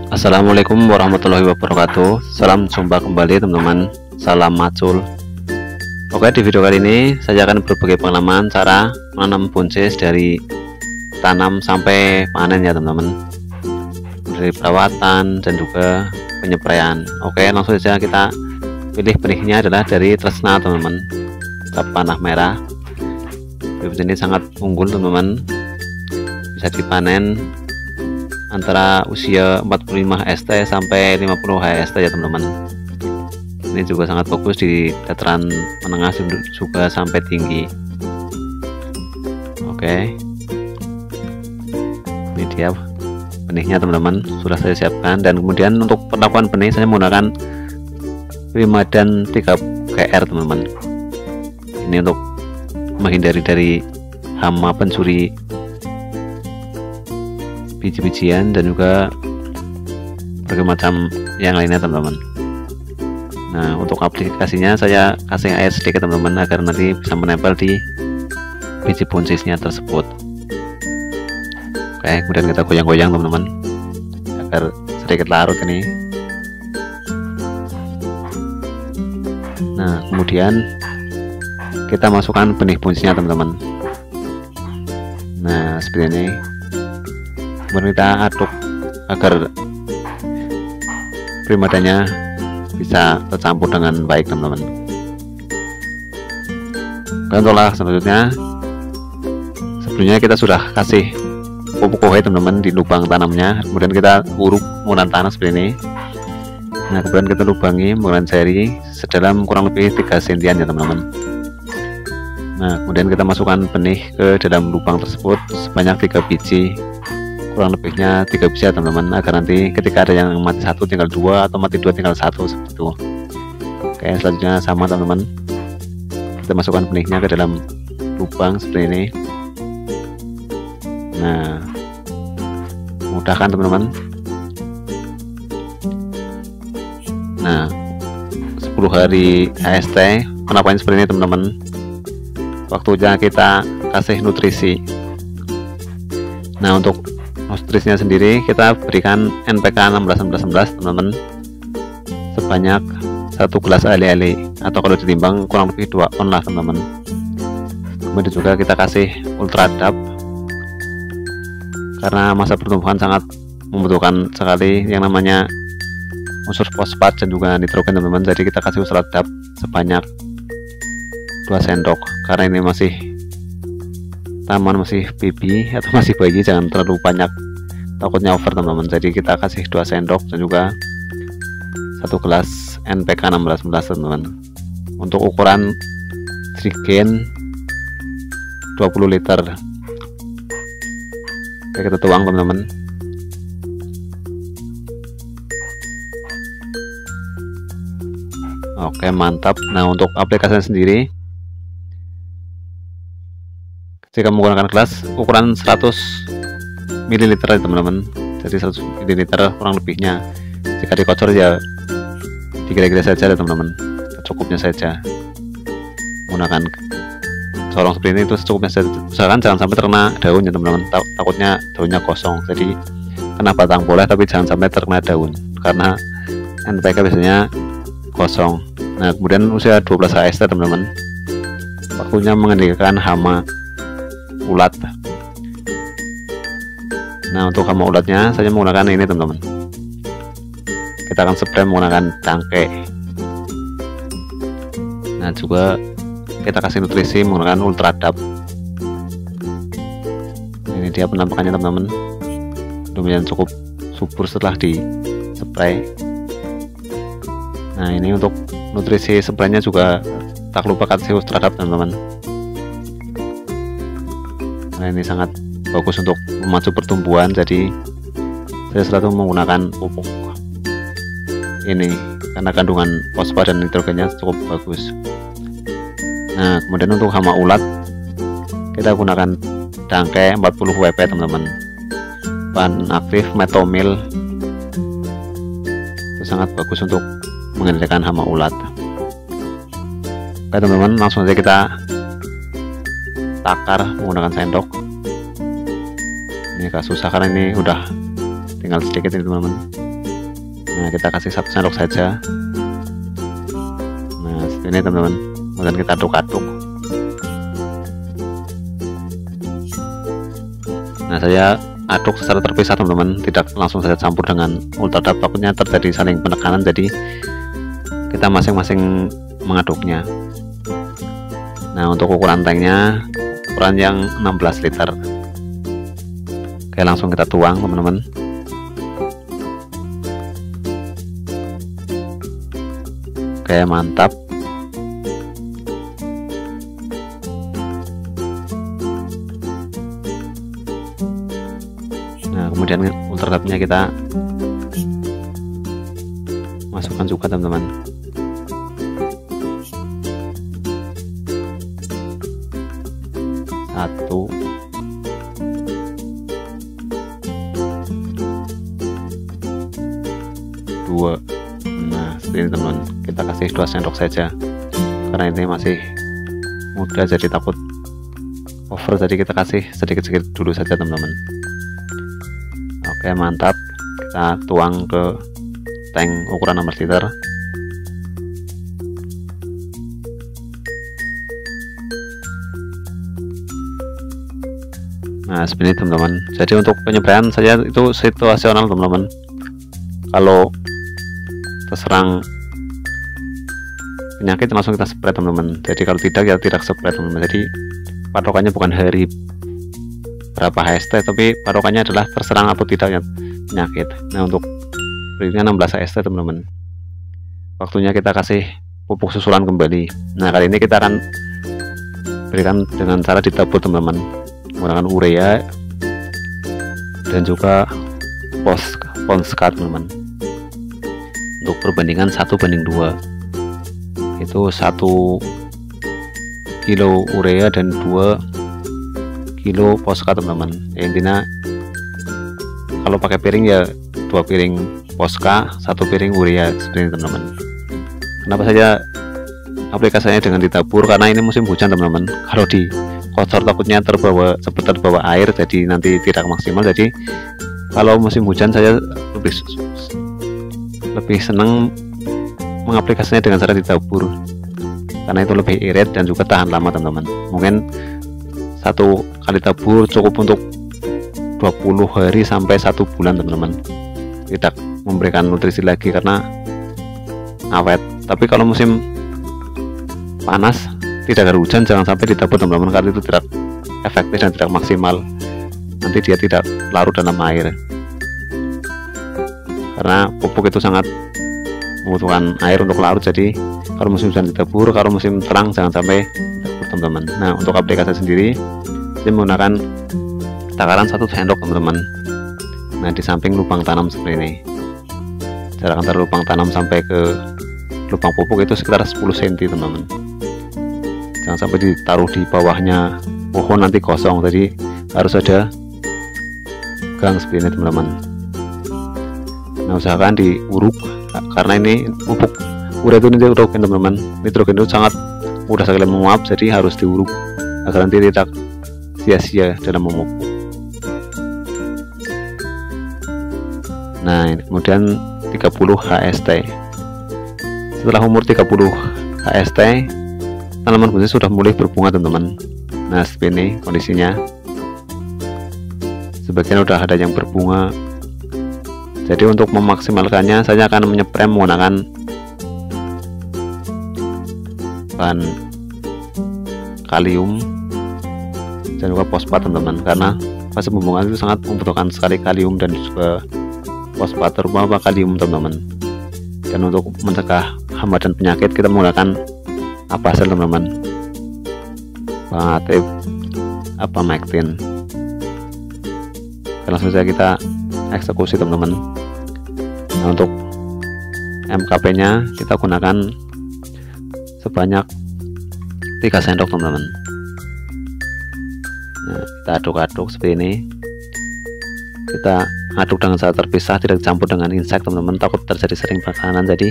Assalamualaikum warahmatullahi wabarakatuh. Salam jumpa kembali teman-teman. Salam macul. Oke, di video kali ini saya akan berbagi pengalaman cara menanam buncis dari tanam sampai panen ya teman-teman, dari perawatan dan juga penyepraian. Oke, langsung saja kita pilih benihnya adalah dari Tresna teman-teman, panah merah. Buncis ini sangat unggul teman-teman, bisa dipanen antara usia 45 ST sampai 50 HST ya teman-teman. Ini juga sangat bagus di dataran menengah juga sampai tinggi. Oke, ini dia benihnya teman-teman, sudah saya siapkan. Dan kemudian untuk perlakuan benih saya menggunakan Primadan 3GR teman-teman. Ini untuk menghindari dari hama pencuri biji-bijian dan juga berbagai macam yang lainnya teman-teman. Nah, untuk aplikasinya saya kasih air sedikit teman-teman agar nanti bisa menempel di biji buncisnya tersebut. Oke, kemudian kita goyang-goyang teman-teman agar sedikit larut ini. Nah, kemudian kita masukkan benih buncisnya teman-teman. Nah, seperti ini. Kemudian kita aduk agar primadanya bisa tercampur dengan baik teman-teman. Dan untuk selanjutnya, sebelumnya kita sudah kasih pupuk kohe teman-teman di lubang tanamnya. Kemudian kita uruk menggunakan tanah seperti ini. Nah, kemudian kita lubangi menggunakan jari sedalam kurang lebih 3 cm ya teman-teman. Nah, kemudian kita masukkan benih ke dalam lubang tersebut sebanyak 3 biji, kurang lebihnya 3 biji ya teman-teman, agar nanti ketika ada yang mati 1 tinggal 2 atau mati 2 tinggal 1 seperti itu. Oke, selanjutnya sama teman-teman, kita masukkan benihnya ke dalam lubang seperti ini. Nah, mudah kan teman-teman. Nah, 10 hari AST penampungan seperti ini teman-teman. Waktunya kita kasih nutrisi. Nah, untuk nutrisinya sendiri kita berikan NPK 16-11 teman-teman, sebanyak 1 gelas ali-ali, atau kalau ditimbang kurang lebih 2 on lah teman-teman. Kemudian juga kita kasih Ultradap karena masa pertumbuhan sangat membutuhkan sekali yang namanya unsur fosfat dan juga nitrogen teman-teman. Jadi kita kasih Ultradap sebanyak 2 sendok karena ini masih taman, masih baby atau masih bayi, jangan terlalu banyak, takutnya over teman-teman. Jadi kita kasih 2 sendok dan juga 1 gelas NPK 16-11 teman-teman. Untuk ukuran jerigen 20 liter. Oke, kita tuang teman-teman. Oke, mantap. Nah, untuk aplikasinya sendiri, jika menggunakan gelas ukuran 100 ml teman-teman, jadi 100 ml kurang lebihnya. Jika dikocor ya digira-gira saja teman-teman, cukupnya saja. Menggunakan corong seperti ini itu secukupnya saja. Usahakan jangan sampai terkena daun ya teman-teman, takutnya daunnya kosong. Jadi kena batang boleh tapi jangan sampai terkena daun karena NPK biasanya kosong. Nah, kemudian usia 12 HST teman-teman, waktunya mengendalikan hama ulat. Nah, untuk hama ulatnya saya menggunakan ini teman-teman, kita akan spray menggunakan cangkeh. Nah, juga kita kasih nutrisi menggunakan Ultradap. Ini dia penampakannya teman-teman, lumayan cukup subur setelah di spray. Nah, ini untuk nutrisi spraynya juga tak lupa kasih Ultradap teman-teman. Nah, ini sangat bagus untuk memacu pertumbuhan, jadi saya selalu menggunakan pupuk ini karena kandungan fosfat dan nitrogennya cukup bagus. Nah, kemudian untuk hama ulat kita gunakan Dangke 40 WP teman-teman, bahan aktif metomil, itu sangat bagus untuk mengendalikan hama ulat. Oke teman-teman, langsung saja kita takar menggunakan sendok. Ini agak susah karena ini udah tinggal sedikit ini teman-teman. Nah, kita kasih 1 sendok saja. Nah, seperti ini teman-teman. Kemudian kita aduk-aduk. Nah, saya aduk secara terpisah teman-teman, tidak langsung saja campur dengan ultradap, takutnya terjadi saling penekanan, jadi kita masing-masing mengaduknya. Nah, untuk ukuran tanknya ukuran yang 16 liter. Oke, langsung kita tuang teman-teman. Oke, mantap. Nah, kemudian ultradapnya kita masukkan juga teman-teman. Satu, dua. Nah, seperti ini teman-teman. Kita kasih 2 sendok saja karena ini masih muda, jadi takut over, jadi kita kasih sedikit-sedikit dulu saja teman-teman. Oke, mantap. Kita tuang ke tank ukuran 16 liter. Nah, seperti ini teman-teman. Jadi untuk penyebraian saya itu situasional teman-teman. Kalau terserang penyakit langsung kita spray teman-teman. Jadi kalau tidak ya tidak spray teman-teman. Jadi patokannya bukan hari berapa HST, tapi patokannya adalah terserang atau tidaknya penyakit. Nah, untuk berikutnya 16 HST teman-teman. Waktunya kita kasih pupuk susulan kembali. Nah, kali ini kita akan berikan dengan cara ditabur teman-teman, menggunakan urea dan juga Ponskat teman-teman. Untuk perbandingan 1:2, itu 1 kilo urea dan 2 kilo Ponskat teman-teman. Ya, intinya kalau pakai piring ya 2 piring Poska, 1 piring urea, seperti ini teman-teman. Kenapa saja aplikasinya dengan ditabur? Karena ini musim hujan teman-teman. Kalau di kotor takutnya terbawa air, jadi nanti tidak maksimal. Jadi kalau musim hujan saya lebih senang mengaplikasinya dengan cara ditabur, karena itu lebih irit dan juga tahan lama teman-teman. Mungkin 1 kali tabur cukup untuk 20 hari sampai 1 bulan teman-teman, tidak memberikan nutrisi lagi karena awet. Tapi kalau musim panas tidak ada hujan, jangan sampai ditabur teman-teman, karena itu tidak efektif dan tidak maksimal. Nanti dia tidak larut dalam air, karena pupuk itu sangat membutuhkan air untuk larut. Jadi kalau musim hujan ditabur, kalau musim terang jangan sampai ditabur teman-teman. Nah, untuk aplikasi sendiri saya menggunakan takaran 1 sendok teman-teman. Nah, di samping lubang tanam seperti ini, jarak antar lubang tanam sampai ke lubang pupuk itu sekitar 10 cm teman-teman. Jangan sampai ditaruh di bawahnya pohon, nanti kosong. Jadi harus ada gang seperti ini teman-teman. Nah, usahakan diuruk, karena ini pupuk urea itu nitrogen teman-teman. Nitrogen itu sangat mudah sekali menguap, jadi harus diuruk agar nanti tidak sia-sia dalam memupuk. Nah, kemudian 30 HST. Setelah umur 30 HST, tanaman buncis sudah mulai berbunga teman-teman. Nah, seperti ini kondisinya. Sebagian sudah ada yang berbunga. Jadi untuk memaksimalkannya saya akan menyepray menggunakan bahan kalium dan juga fosfat teman-teman, karena fase pembungaan itu sangat membutuhkan sekali kalium dan juga fosfat, terutama kalium teman-teman. Dan untuk mencegah hama dan penyakit kita menggunakan Apasel teman-teman, Banatif Abamectin. Langsung saja kita eksekusi teman-teman. Nah, untuk MKP nya kita gunakan sebanyak 3 sendok teman-teman. Nah, kita aduk-aduk seperti ini. Kita aduk dengan cara terpisah, tidak dicampur dengan insek teman-teman, takut terjadi sering makanan, jadi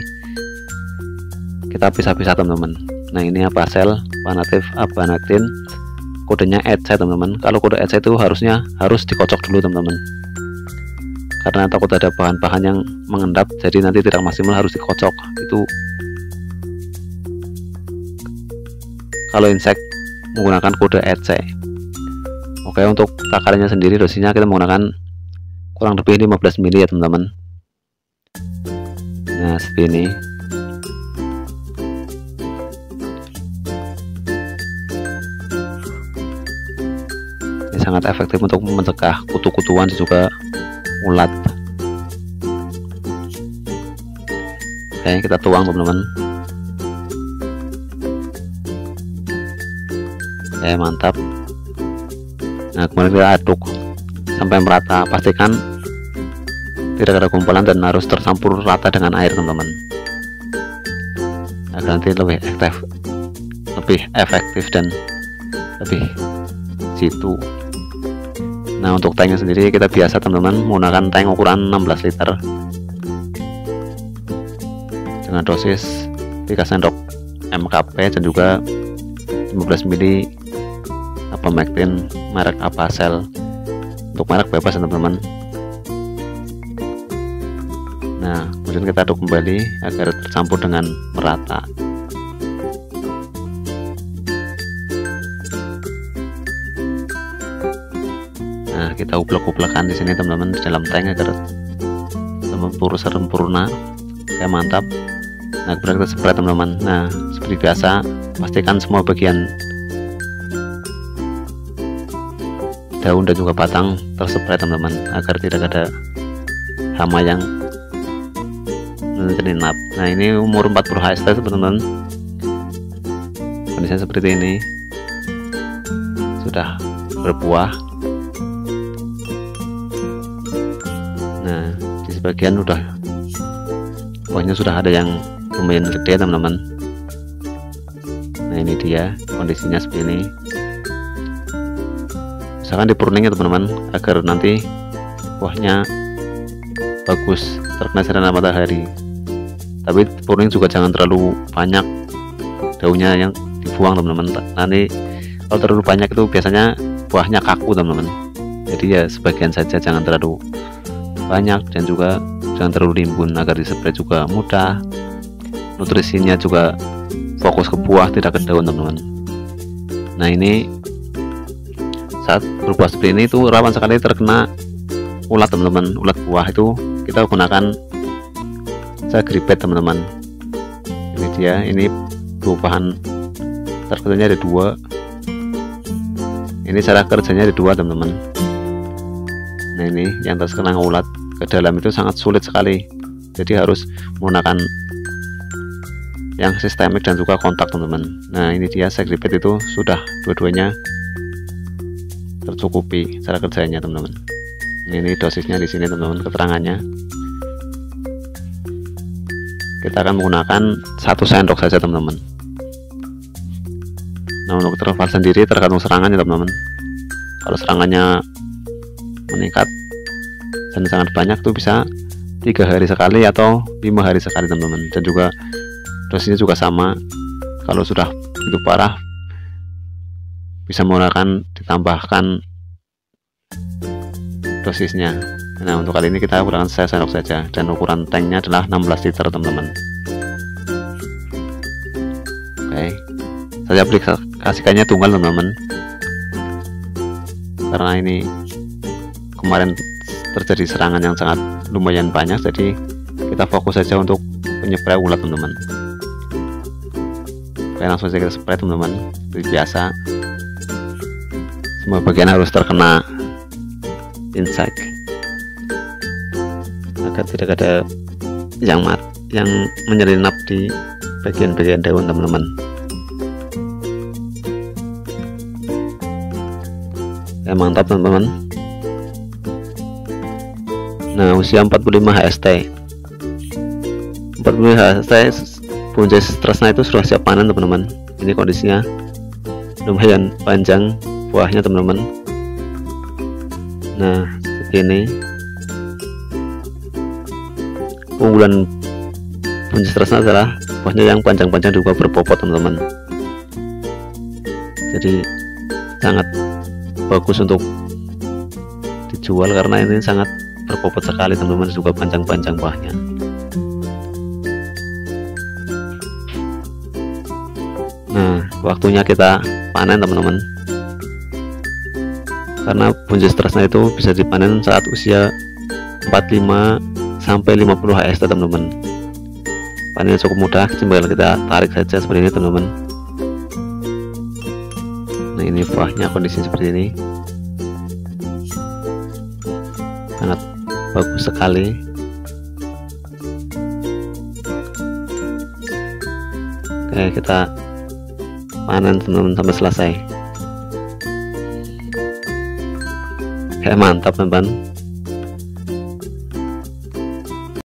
kita pisah-pisah teman-teman. Nah, ini Apasel Banatif Abamectin, kodenya EC teman-teman. Kalau kode EC itu harus dikocok dulu teman-teman, karena takut ada bahan-bahan yang mengendap, jadi nanti tidak maksimal, harus dikocok. Itu kalau insect menggunakan kode EC. Oke, untuk takarannya sendiri dosisnya kita menggunakan kurang lebih 15 ml ya teman-teman. Nah seperti ini. Ini sangat efektif untuk mencegah kutu-kutuan dan juga ulat. Oke, kita tuang teman-teman. Oke, mantap. Nah kemudian kita aduk sampai merata, pastikan tidak ada kumpulan dan harus tercampur rata dengan air teman-teman, agar nanti lebih efektif dan lebih jitu. Nah untuk tanknya sendiri kita biasa teman-teman menggunakan tank ukuran 16 liter dengan dosis 3 sendok MKP dan juga 15 ml Apamectin merek Apacel. Untuk merek bebas ya teman-teman. Nah kemudian kita aduk kembali agar tercampur dengan merata. Nah kita uplek-uplekan di sini teman-teman di dalam tank agar sempurna. Kayak mantap. Nah kemudian kita spray teman-teman. Nah seperti biasa pastikan semua bagian daun dan juga batang terspray teman-teman, agar tidak ada hama yang menyelinap. Nah ini umur 40 HST teman-teman, kondisinya seperti ini, sudah berbuah. Nah di sebagian buahnya sudah ada yang lumayan gede teman-teman. Nah ini dia kondisinya seperti ini. Misalkan di pruning ya teman-teman, agar nanti buahnya bagus terkena sinar matahari. Tapi pruning juga jangan terlalu banyak daunnya yang dibuang teman-teman. Nanti kalau terlalu banyak itu biasanya buahnya kaku teman-teman. Jadi ya sebagian saja, jangan terlalu banyak dan juga jangan terlalu rimbun, agar dispray juga mudah. Nutrisinya juga fokus ke buah, tidak ke daun teman-teman. Nah ini saat berbuah seperti ini itu rawan sekali terkena ulat teman-teman. Ulat buah itu kita gunakan Sagripet teman-teman. Ini dia, ini bahan terkerjanya ada 2. Ini cara kerjanya ada 2 teman-teman. Nah ini yang terkena ulat ke dalam itu sangat sulit sekali, jadi harus menggunakan yang sistemik dan juga kontak teman-teman. Nah ini dia Sagripet itu sudah dua-duanya tercukupi cara kerjanya teman-teman. Ini dosisnya di sini teman-teman, keterangannya. Kita akan menggunakan 1 sendok saja teman-teman. Nah untuk interval sendiri tergantung serangannya teman-teman. Kalau serangannya meningkat dan sangat banyak tuh bisa 3 hari sekali atau 5 hari sekali teman-teman. Dan juga dosisnya juga sama. Kalau sudah begitu parah bisa menggunakan ditambahkan dosisnya. Nah untuk kali ini kita gunakan 1 sendok saja, dan ukuran tanknya adalah 16 liter teman-teman. Oke, saya aplikasikannya tunggal teman-teman, karena ini kemarin terjadi serangan yang sangat lumayan banyak, jadi kita fokus saja untuk penyepray ulat teman-teman. Oke, langsung saja kita spray teman-teman seperti biasa. Semua bagian harus terkena insect agar tidak ada yang menyelinap di bagian-bagian daun teman-teman. Ya, mantap teman-teman. Nah usia 45 HST 45 HST punca stresnya itu sudah siap panen teman-teman. Ini kondisinya lumayan panjang buahnya teman-teman. Nah ini keunggulan punca stresnya adalah buahnya yang panjang-panjang juga berbobot teman-teman. Jadi sangat bagus untuk dijual karena ini sangat berbobot sekali teman-teman, juga panjang-panjang buahnya. Nah, waktunya kita panen teman-teman, karena buncis Tresna itu bisa dipanen saat usia 45 sampai 50 HST teman-teman. Panennya cukup mudah, tinggal kita tarik saja seperti ini teman-teman. Nah, ini buahnya kondisi seperti ini, sangat bagus sekali. Oke, kita panen teman-teman sampai selesai. Kayak mantap teman-teman.